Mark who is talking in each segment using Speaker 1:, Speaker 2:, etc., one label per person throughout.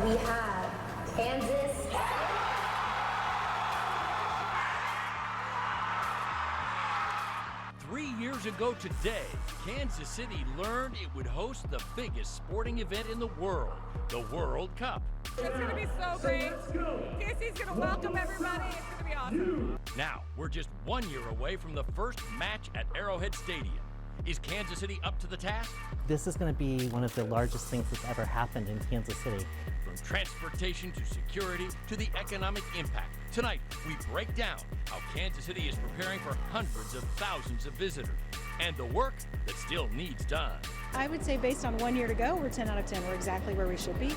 Speaker 1: we have Kansas.
Speaker 2: 3 years ago today, Kansas City learned it would host the biggest sporting event in the world, the World Cup.
Speaker 3: It's going to be so great. KC's going to welcome everybody. It's going to be awesome.
Speaker 2: Now, we're just 1 year away from the first match at Arrowhead Stadium. Is Kansas City up to the task?
Speaker 4: This is going to be one of the largest things that's ever happened in Kansas City.
Speaker 2: From transportation to security to the economic impact. Tonight, we break down how Kansas City is preparing for hundreds of thousands of visitors and the work that still needs done.
Speaker 5: I would say based on 1 year to go, we're 10 out of 10. We're exactly where we should be.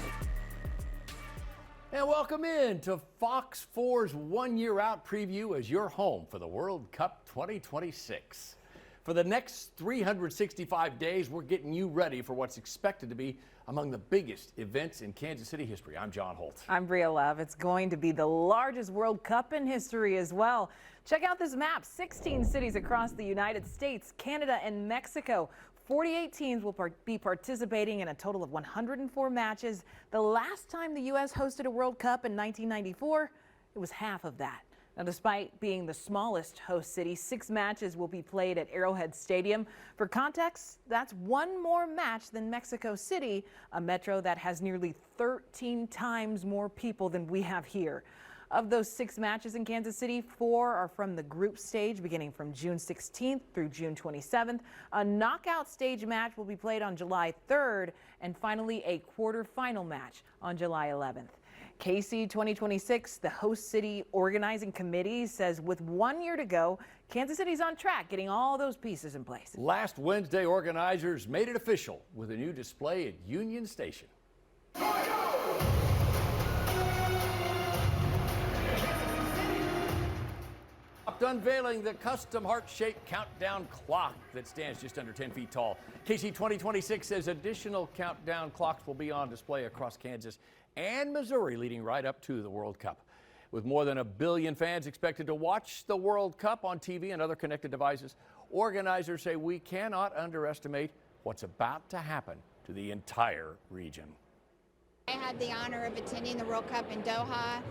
Speaker 2: And welcome in to Fox 4's 1 year out preview as your home for the World Cup 2026. For the next 365 days, we're getting you ready for what's expected to be among the biggest events in Kansas City history. I'm John Holt.
Speaker 6: I'm Bria Love. It's going to be the largest World Cup in history as well. Check out this map. 16 cities across the United States, Canada, and Mexico. 48 teams will be participating in a total of 104 matches. The last time the U.S. hosted a World Cup in 1994, it was half of that. Now, despite being the smallest host city, 6 matches will be played at Arrowhead Stadium. For context, that's one more match than Mexico City, a metro that has nearly 13 times more people than we have here. Of those 6 matches in Kansas City, 4 are from the group stage beginning from June 16th through June 27th. A knockout stage match will be played on July 3rd, and finally a quarterfinal match on July 11th. KC 2026, the host city organizing committee, says with 1 year to go, Kansas City's on track, getting all those pieces in place.
Speaker 2: Last Wednesday, organizers made it official with a new display at Union Station. Unveiling the custom heart-shaped countdown clock that stands just under 10 feet tall. KC 2026 says additional countdown clocks will be on display across Kansas and Missouri, leading right up to the World Cup. With more than 1 billion fans expected to watch the World Cup on TV and other connected devices, organizers say we cannot underestimate what's about to happen to the entire region.
Speaker 7: I had the honor of attending the World Cup in Doha.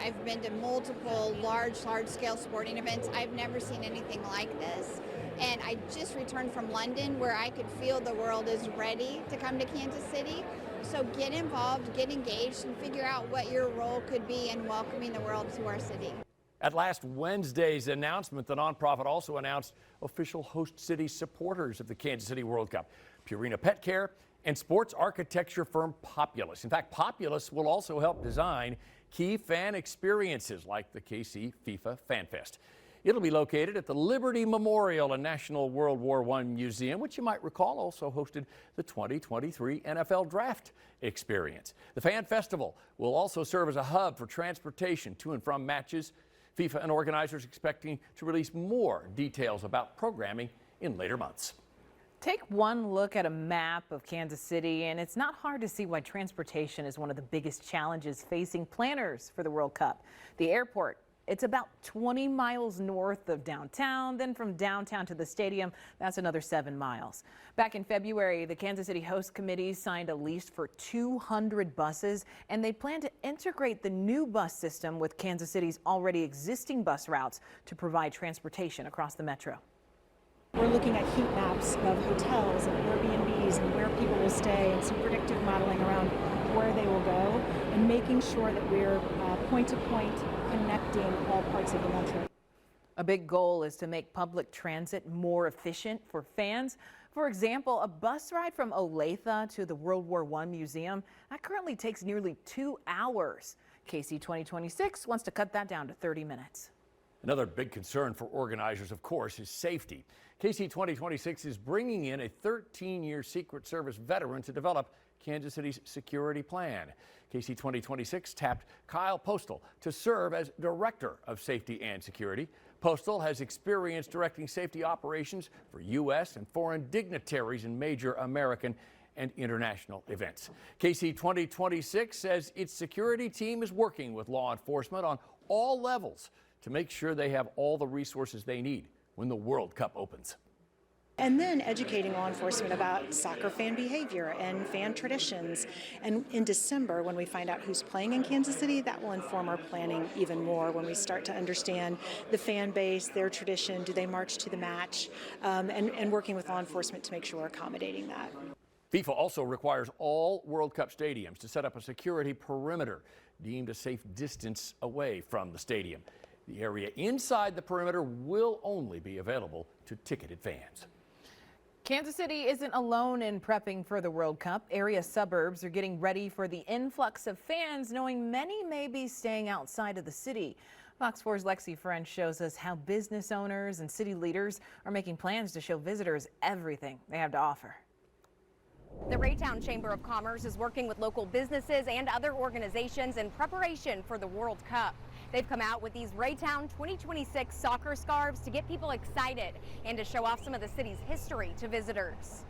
Speaker 7: I've been to multiple large-scale sporting events. I've never seen anything like this. And I just returned from London where I could feel the world is ready to come to Kansas City. So get involved, get engaged, and figure out what your role could be in welcoming the world to our city.
Speaker 2: At last Wednesday's announcement, the nonprofit also announced official host city supporters of the Kansas City World Cup, Purina Pet Care and sports architecture firm Populous. In fact, Populous will also help design key fan experiences like the KC FIFA Fan Fest. It'll be located at the Liberty Memorial and National World War I Museum, which you might recall also hosted the 2023 NFL Draft experience. The Fan Festival will also serve as a hub for transportation to and from matches. FIFA and organizers expecting to release more details about programming in later months.
Speaker 6: Take one look at a map of Kansas City, and it's not hard to see why transportation is one of the biggest challenges facing planners for the World Cup. The airport, it's about 20 miles north of downtown. Then from downtown to the stadium, that's another 7 miles. Back in February, the Kansas City Host Committee signed a lease for 200 buses, and they plan to integrate the new bus system with Kansas City's already existing bus routes to provide transportation across the metro.
Speaker 5: We're looking at heat maps of hotels and Airbnbs and where people will stay and some predictive modeling around where they will go and making sure that we're point-to-point connecting all parts of the metro.
Speaker 6: A big goal is to make public transit more efficient for fans. For example, a bus ride from Olathe to the World War I Museum, that currently takes nearly 2 hours. KC 2026 wants to cut that down to 30 minutes.
Speaker 2: Another big concern for organizers, of course, is safety. KC 2026 is bringing in a 13-year Secret Service veteran to develop Kansas City's security plan. KC 2026 tapped Kyle Postal to serve as Director of Safety and Security. Postal has experience directing safety operations for U.S. and foreign dignitaries in major American and international events. KC 2026 says its security team is working with law enforcement on all levels to make sure they have all the resources they need when the World Cup opens.
Speaker 5: And then educating law enforcement about soccer fan behavior and fan traditions. And in December, when we find out who's playing in Kansas City, that will inform our planning even more when we start to understand the fan base, their tradition, do they march to the match, and working with law enforcement to make sure we're accommodating that.
Speaker 2: FIFA also requires all World Cup stadiums to set up a security perimeter deemed a safe distance away from the stadium. The area inside the perimeter will only be available to ticketed fans.
Speaker 6: Kansas City isn't alone in prepping for the World Cup. Area suburbs are getting ready for the influx of fans, knowing many may be staying outside of the city. Fox 4's Lexi French shows us how business owners and city leaders are making plans to show visitors everything they have to offer.
Speaker 8: The Raytown Chamber of Commerce is working with local businesses and other organizations in preparation for the World Cup. They've come out with these Raytown 2026 soccer scarves to get people excited and to show off some of the city's history to visitors.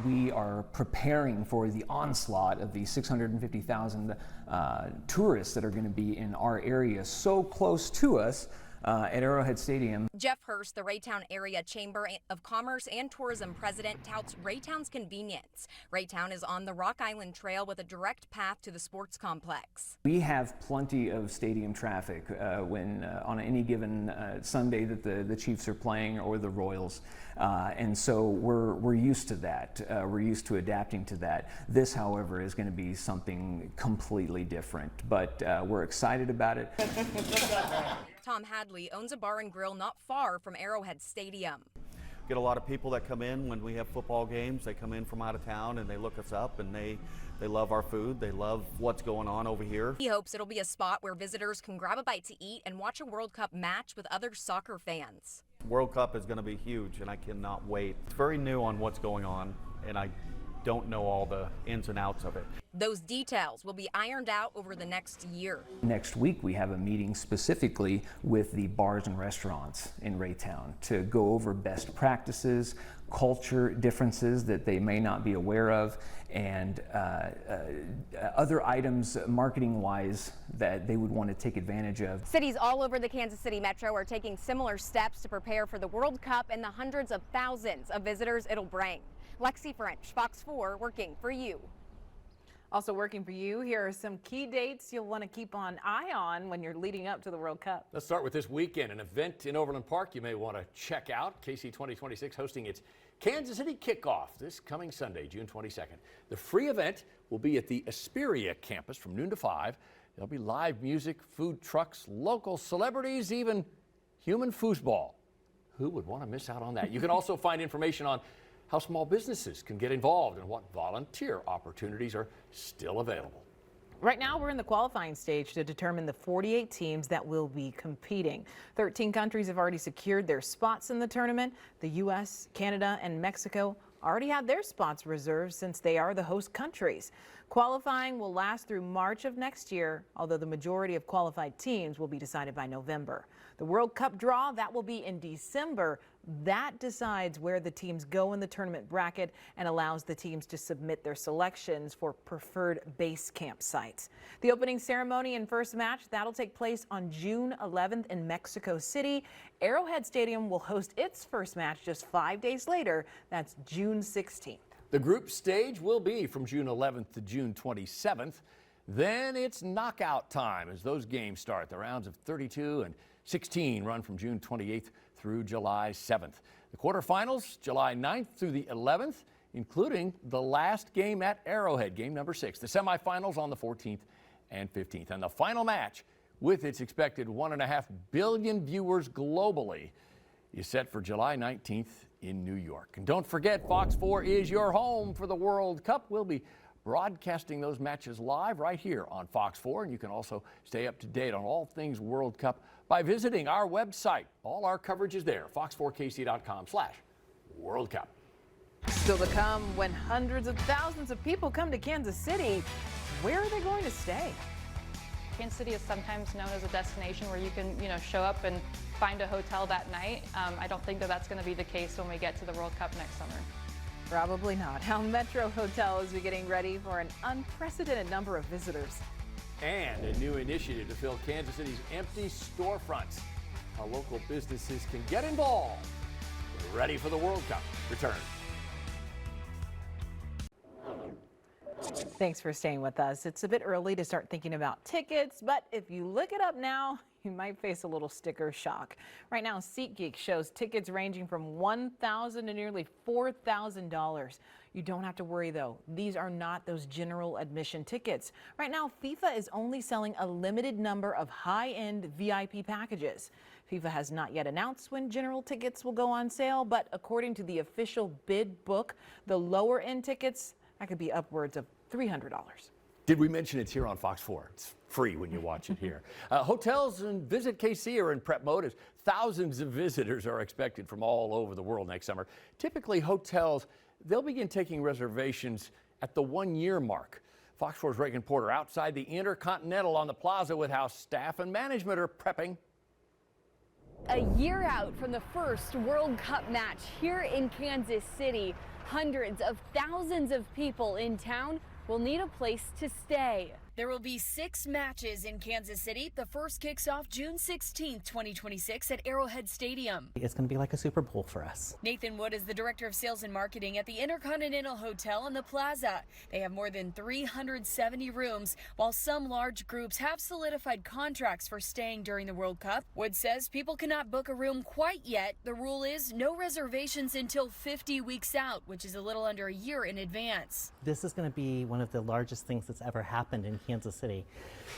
Speaker 9: We are preparing for the onslaught of the 650,000 tourists that are going to be in our area so close to us at Arrowhead Stadium.
Speaker 8: Jeff Hurst, the Raytown Area Chamber of Commerce and Tourism president, touts Raytown's convenience. Raytown is on the Rock Island Trail with a direct path to the sports complex.
Speaker 9: We have plenty of stadium traffic when on any given Sunday that the Chiefs are playing or the Royals, and so we're used to that. We're used to adapting to that. This, however, is going to be something completely different, but we're excited about it.
Speaker 8: Tom Hadley owns a bar and grill not far from Arrowhead Stadium.
Speaker 10: Get a lot of people that come in when we have football games. They come in from out of town and they look us up and they love our food. They love what's going on over here.
Speaker 8: He hopes it'll be a spot where visitors can grab a bite to eat and watch a World Cup match with other soccer fans.
Speaker 10: World Cup is going to be huge and I cannot wait. It's very new on what's going on and I don't know all the ins and outs of it.
Speaker 8: Those details will be ironed out over the next year.
Speaker 9: Next week we have a meeting specifically with the bars and restaurants in Raytown to go over best practices, culture differences that they may not be aware of, and other items marketing-wise that they would want to take advantage of.
Speaker 8: Cities all over the Kansas City metro are taking similar steps to prepare for the World Cup and the hundreds of thousands of visitors it'll bring. Lexi French, Fox 4, working for you.
Speaker 6: Also working for you, here are some key dates you'll want to keep an eye on when you're leading up to the World Cup.
Speaker 2: Let's start with this weekend, an event in Overland Park you may want to check out. KC 2026 hosting its Kansas City kickoff this coming Sunday, June 22nd. The free event will be at the Asperia campus from noon to 5. There'll be live music, food trucks, local celebrities, even human foosball. Who would want to miss out on that? You can also find information on how small businesses can get involved and what volunteer opportunities are still available.
Speaker 6: Right now, we're in the qualifying stage to determine the 48 teams that will be competing. 13 countries have already secured their spots in the tournament. The U.S., Canada, and Mexico already had their spots reserved since they are the host countries. Qualifying will last through March of next year, although the majority of qualified teams will be decided by November. The World Cup draw, that will be in December. That decides where the teams go in the tournament bracket and allows the teams to submit their selections for preferred base camp sites. The opening ceremony and first match, that'll take place on June 11th in Mexico City. Arrowhead Stadium will host its first match just 5 days later. That's June 16th.
Speaker 2: The group stage will be from June 11th to June 27th. Then it's knockout time as those games start. The rounds of 32 and 16 run from June 28th through July 7th. The quarterfinals, July 9th through the 11th, including the last game at Arrowhead, game number 6. The semifinals on the 14th and 15th. And the final match, with its expected 1.5 billion viewers globally, is set for July 19th in New York. And don't forget, Fox 4 is your home for the World Cup. We'll be broadcasting those matches live right here on Fox 4, and you can also stay up to date on all things World Cup by visiting our website. All our coverage is there, fox4kc.com/World Cup.
Speaker 6: Still to come, when hundreds of thousands of people come to Kansas City, where are they going to stay?
Speaker 11: Kansas City is sometimes known as a destination where you can, show up and find a hotel that night. I don't think that that's going to be the case when we get to the World Cup next summer.
Speaker 6: Probably not. How Metro Hotels are getting ready for an unprecedented number of visitors.
Speaker 2: And a new initiative to fill Kansas City's empty storefronts. How local businesses can get involved. The ready for the World Cup return.
Speaker 6: Thanks for staying with us. It's a bit early to start thinking about tickets, but if you look it up now, you might face a little sticker shock. Right now, SeatGeek shows tickets ranging from $1,000 to nearly $4,000. You don't have to worry, though. These are not those general admission tickets. Right now, FIFA is only selling a limited number of high-end VIP packages. FIFA has not yet announced when general tickets will go on sale, but according to the official bid book, the lower-end tickets, that could be upwards of $300.
Speaker 2: Did we mention it's here on Fox 4? It's free when you watch it here. Hotels and Visit KC are in prep mode as thousands of visitors are expected from all over the world next summer. Typically, hotels, they'll begin taking reservations at the 1-year mark. Fox 4's Reagan Porter outside the Intercontinental on the Plaza with how staff and management are prepping.
Speaker 8: A year out from the first World Cup match here in Kansas City, hundreds of thousands of people in town will need a place to stay.
Speaker 12: There will be 6 matches in Kansas City. The first kicks off June 16th, 2026 at Arrowhead Stadium.
Speaker 4: It's going to be like a Super Bowl for us.
Speaker 12: Nathan Wood is the Director of Sales and Marketing at the Intercontinental Hotel on the Plaza. They have more than 370 rooms, while some large groups have solidified contracts for staying during the World Cup. Wood says people cannot book a room quite yet. The rule is no reservations until 50 weeks out, which is a little under a year in advance.
Speaker 4: This is going to be one of the largest things that's ever happened in Kansas City.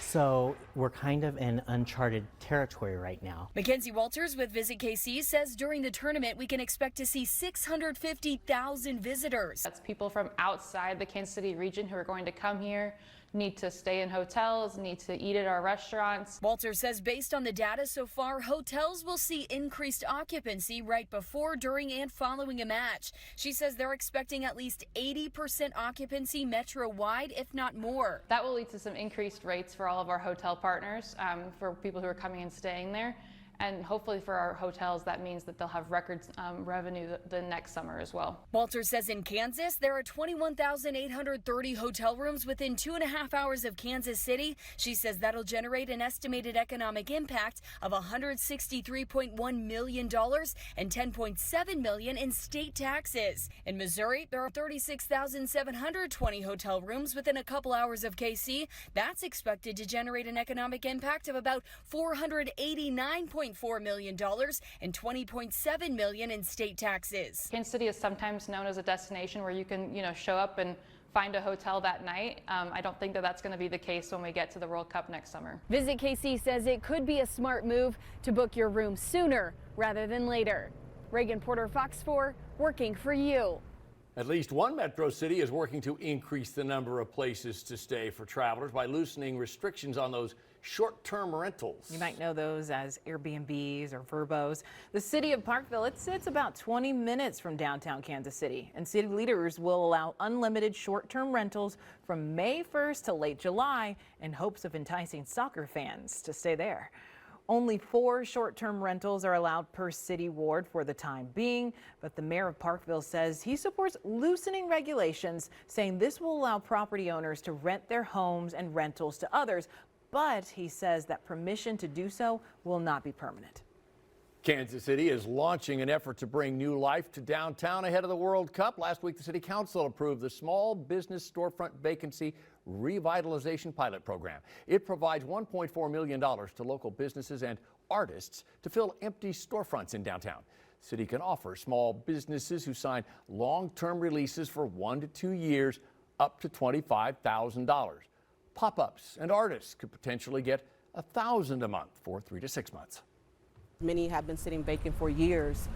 Speaker 4: So we're kind of in uncharted territory right now.
Speaker 12: Mackenzie Walters with Visit KC says during the tournament we can expect to see 650,000 visitors.
Speaker 11: That's people from outside the Kansas City region who are going to come here, need to stay in hotels, need to eat at our restaurants.
Speaker 12: Walters says based on the data so far, hotels will see increased occupancy right before, during, and following a match. She says they're expecting at least 80% occupancy metro-wide, if not more.
Speaker 11: That will lead to some increased rates for all of our hotel partners, for people who are coming and staying there. And hopefully for our hotels, that means that they'll have record revenue the next summer as well.
Speaker 12: Walters says in Kansas, there are 21,830 hotel rooms within 2.5 hours of Kansas City. She says that'll generate an estimated economic impact of $163.1 million and $10.7 million in state taxes. In Missouri, there are 36,720 hotel rooms within a couple hours of KC. That's expected to generate an economic impact of about $489.4 million and $20.7 million in state taxes.
Speaker 11: Kansas City is sometimes known as a destination where you can, show up and find a hotel that night. I don't think that that's going to be the case when we get to the World Cup next summer.
Speaker 8: Visit KC says it could be a smart move to book your room sooner rather than later. Reagan Porter, Fox 4, working for you.
Speaker 2: At least one metro city is working to increase the number of places to stay for travelers by loosening restrictions on those short-term rentals.
Speaker 6: You might know those as Airbnbs or Vrbos. The city of Parkville, it sits about 20 minutes from downtown Kansas City, and city leaders will allow unlimited short-term rentals from May 1st to late July in hopes of enticing soccer fans to stay there. Only 4 short-term rentals are allowed per city ward for the time being, but the mayor of Parkville says he supports loosening regulations, saying this will allow property owners to rent their homes and rentals to others, but he says that permission to do so will not be permanent.
Speaker 2: Kansas City is launching an effort to bring new life to downtown ahead of the World Cup. Last week, the City Council approved the Small Business Storefront Vacancy Revitalization Pilot Program. It provides $1.4 million to local businesses and artists to fill empty storefronts in downtown. City can offer small businesses who sign long-term releases for 1 to 2 years up to $25,000. Pop-ups and artists could potentially get $1,000 a month for 3 to 6 months.
Speaker 13: Many have been sitting vacant for years.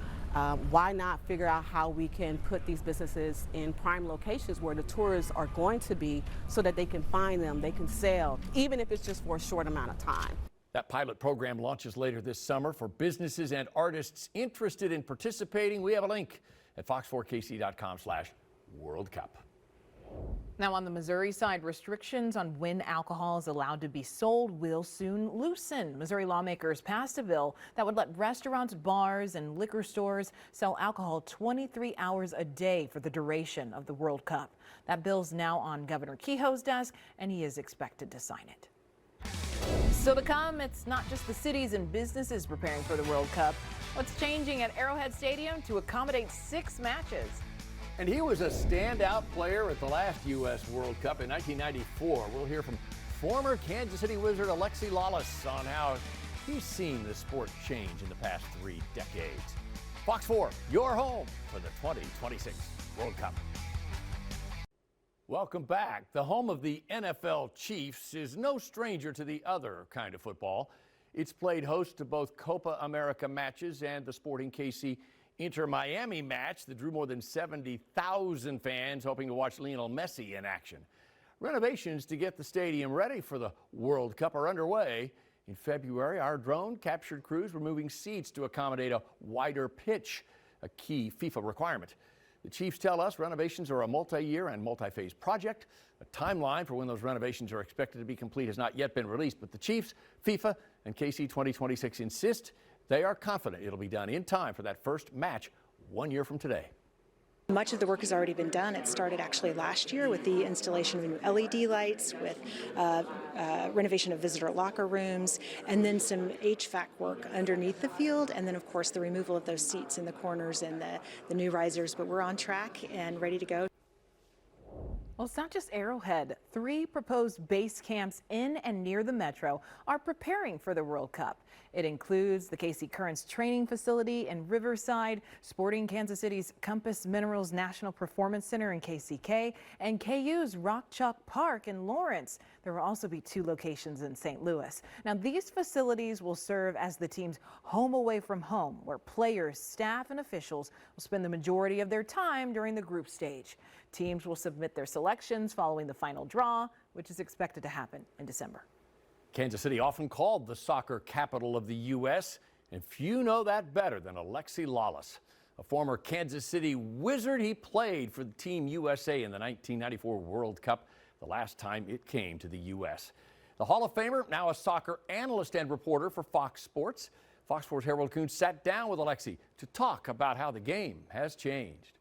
Speaker 13: Why not figure out how we can put these businesses in prime locations where the tourists are going to be so that they can find them, they can sell, even if it's just for a short amount of time.
Speaker 2: That pilot program launches later this summer for businesses and artists interested in participating. We have a link at fox4kc.com/World Cup.
Speaker 6: Now on the Missouri side, restrictions on when alcohol is allowed to be sold will soon loosen. Missouri lawmakers passed a bill that would let restaurants, bars, and liquor stores sell alcohol 23 hours a day for the duration of the World Cup. That bill's now on Governor Kehoe's desk, and he is expected to sign it. Still to come, it's not just the cities and businesses preparing for the World Cup. What's changing at Arrowhead Stadium to accommodate 6 matches?
Speaker 2: And he was a standout player at the last U.S. World Cup in 1994. We'll hear from former Kansas City Wizard Alexi Lalas on how he's seen the sport change in the past 3 decades. Fox 4, your home for the 2026 World Cup. Welcome back. The home of the NFL Chiefs is no stranger to the other kind of football. It's played host to both Copa America matches and the Sporting KC Inter-Miami match that drew more than 70,000 fans hoping to watch Lionel Messi in action. Renovations to get the stadium ready for the World Cup are underway. In February, our drone captured crews removing seats to accommodate a wider pitch, a key FIFA requirement. The Chiefs tell us renovations are a multi-year and multi-phase project. A timeline for when those renovations are expected to be complete has not yet been released, but the Chiefs, FIFA, and KC 2026 insist they are confident it'll be done in time for that first match 1 year from today.
Speaker 5: Much of the work has already been done. It started actually last year with the installation of new LED lights, with renovation of visitor locker rooms, and then some HVAC work underneath the field, and then of course the removal of those seats in the corners and the new risers. But we're on track and ready to go.
Speaker 6: Well, it's not just Arrowhead. 3 proposed base camps in and near the metro are preparing for the World Cup. It includes the KC Currents training facility in Riverside, Sporting Kansas City's Compass Minerals National Performance Center in KCK, and KU's Rock Chalk Park in Lawrence. There will also be 2 locations in St. Louis. Now, these facilities will serve as the team's home away from home, where players, staff, and officials will spend the majority of their time during the group stage. Teams will submit their selections following the final draw, which is expected to happen in December.
Speaker 2: Kansas City, often called the soccer capital of the U.S., and few know that better than Alexi Lalas. A former Kansas City Wizard, he played for the Team USA in the 1994 World Cup, the last time it came to the U.S. The Hall of Famer, now a soccer analyst and reporter for Fox Sports. Fox Sports' Harold Kuhn sat down with Alexi to talk about how the game has changed.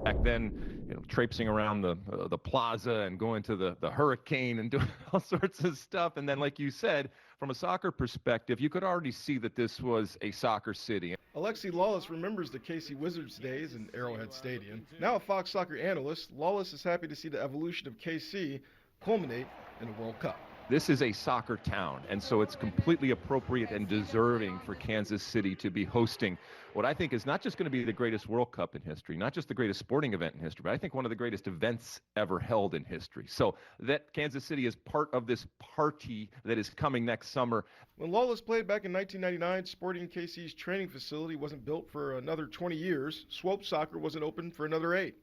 Speaker 14: Back then, traipsing around the plaza and going to the Hurricane and doing all sorts of stuff. And then, like you said, from a soccer perspective, you could already see that this was a soccer city.
Speaker 15: Alexi Lalas remembers the KC Wizards days in Arrowhead Stadium. Now a Fox soccer analyst, Lalas is happy to see the evolution of KC culminate in a World Cup.
Speaker 14: This is a soccer town, and so it's completely appropriate and deserving for Kansas City to be hosting what I think is not just going to be the greatest World Cup in history, not just the greatest sporting event in history, but I think one of the greatest events ever held in history. So that Kansas City is part of this party that is coming next summer.
Speaker 15: When Lalas played back in 1999, Sporting KC's training facility wasn't built for another 20 years. Swope soccer wasn't open for another 8.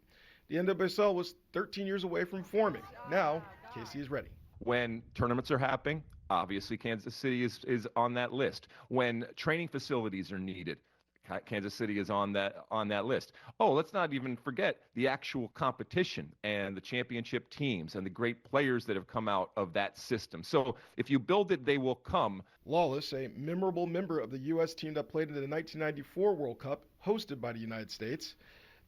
Speaker 15: The NWSL was 13 years away from forming. Now, KC is ready.
Speaker 14: When tournaments are happening, obviously Kansas City is on that list. When training facilities are needed, Kansas City is on that list. Oh, let's not even forget the actual competition and the championship teams and the great players that have come out of that system. So if you build it, they will come.
Speaker 15: Lalas, a memorable member of the U.S. team that played in the 1994 World Cup, hosted by the United States.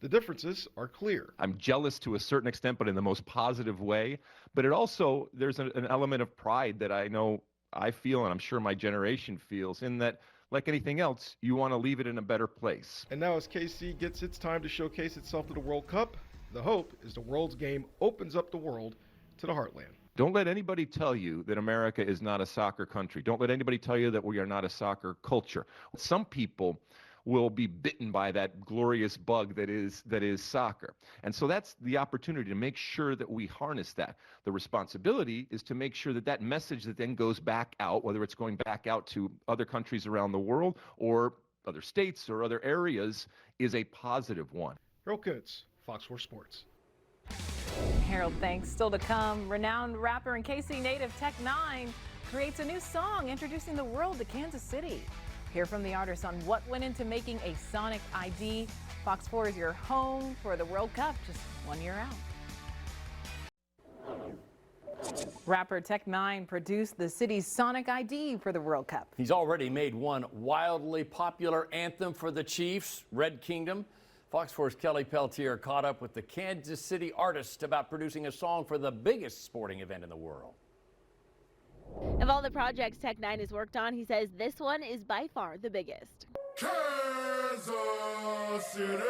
Speaker 15: The differences are clear.
Speaker 14: I'm jealous to a certain extent, but in the most positive way. But it also, there's an element of pride that I know I feel, and I'm sure my generation feels, in that, like anything else, you want to leave it in a better place.
Speaker 15: And now as KC gets its time to showcase itself to the World Cup, the hope is the world's game opens up the world to the heartland.
Speaker 14: Don't let anybody tell you that America is not a soccer country. Don't let anybody tell you that we are not a soccer culture. Some people will be bitten by that glorious bug that is soccer. And so that's the opportunity to make sure that we harness that. The responsibility is to make sure that that message that then goes back out, whether it's going back out to other countries around the world or other states or other areas, is a positive one.
Speaker 15: Harold Kuntz, Fox 4 Sports.
Speaker 6: Harold, thanks. Still to come, renowned rapper and KC native Tech N9ne creates a new song introducing the world to Kansas City. Hear from the artist on what went into making a Sonic ID. Fox 4 is your home for the World Cup, just 1 year out. Rapper Tech N9ne produced the city's Sonic ID for the World Cup.
Speaker 2: He's already made one wildly popular anthem for the Chiefs, Red Kingdom. Fox 4's Kelly Peltier caught up with the Kansas City artist about producing a song for the biggest sporting event in the world.
Speaker 16: Of all the projects Tech9 has worked on, he says this one is by far the biggest.
Speaker 17: Kansas City.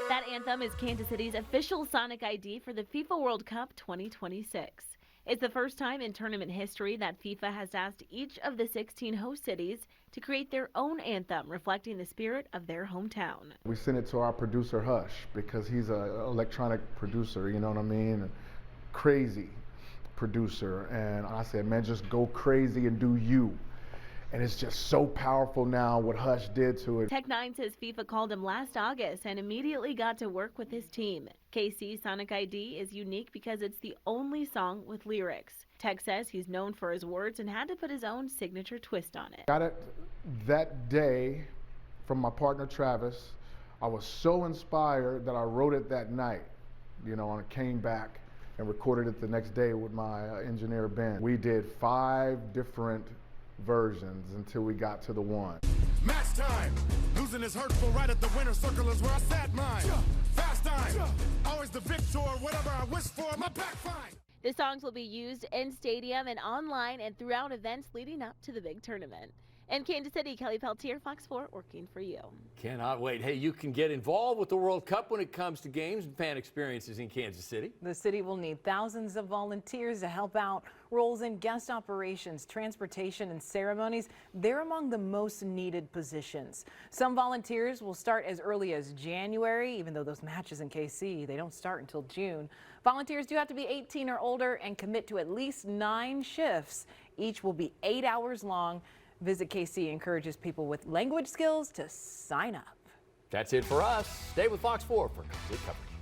Speaker 16: That anthem is Kansas City's official Sonic ID for the FIFA World Cup 2026. It's the first time in tournament history that FIFA has asked each of the 16 host cities to create their own anthem reflecting the spirit of their hometown.
Speaker 18: We sent it to our producer Hush because he's an electronic producer, you know what I mean? Crazy producer. And I said, man, just go crazy and do you. And it's just so powerful now what Hush did to it.
Speaker 16: Tech9 says FIFA called him last August and immediately got to work with his team. KC Sonic ID is unique because it's the only song with lyrics. Tech says he's known for his words and had to put his own signature twist on it.
Speaker 18: Got it that day from my partner Travis. I was so inspired that I wrote it that night, you know, and I came back and recorded it the next day with my engineer Ben. We did 5 different versions until we got to the one.
Speaker 17: Match time. Losing is hurtful. Right at the winner's circle is where I sat mine. Fast time. Always the victor. Whatever I wish for, my back fine.
Speaker 16: The songs will be used in stadium and online and throughout events leading up to the big tournament. In Kansas City, Kelly Peltier, Fox 4, working for you.
Speaker 2: Cannot wait. Hey, you can get involved with the World Cup when it comes to games and fan experiences in Kansas City.
Speaker 6: The city will need thousands of volunteers to help out. Roles in guest operations, transportation, and ceremonies, they're among the most needed positions. Some volunteers will start as early as January, even though those matches in KC, they don't start until June. Volunteers do have to be 18 or older and commit to at least 9 shifts. Each will be 8 hours long. Visit KC encourages people with language skills to sign up.
Speaker 2: That's it for us. Stay with Fox 4 for complete coverage.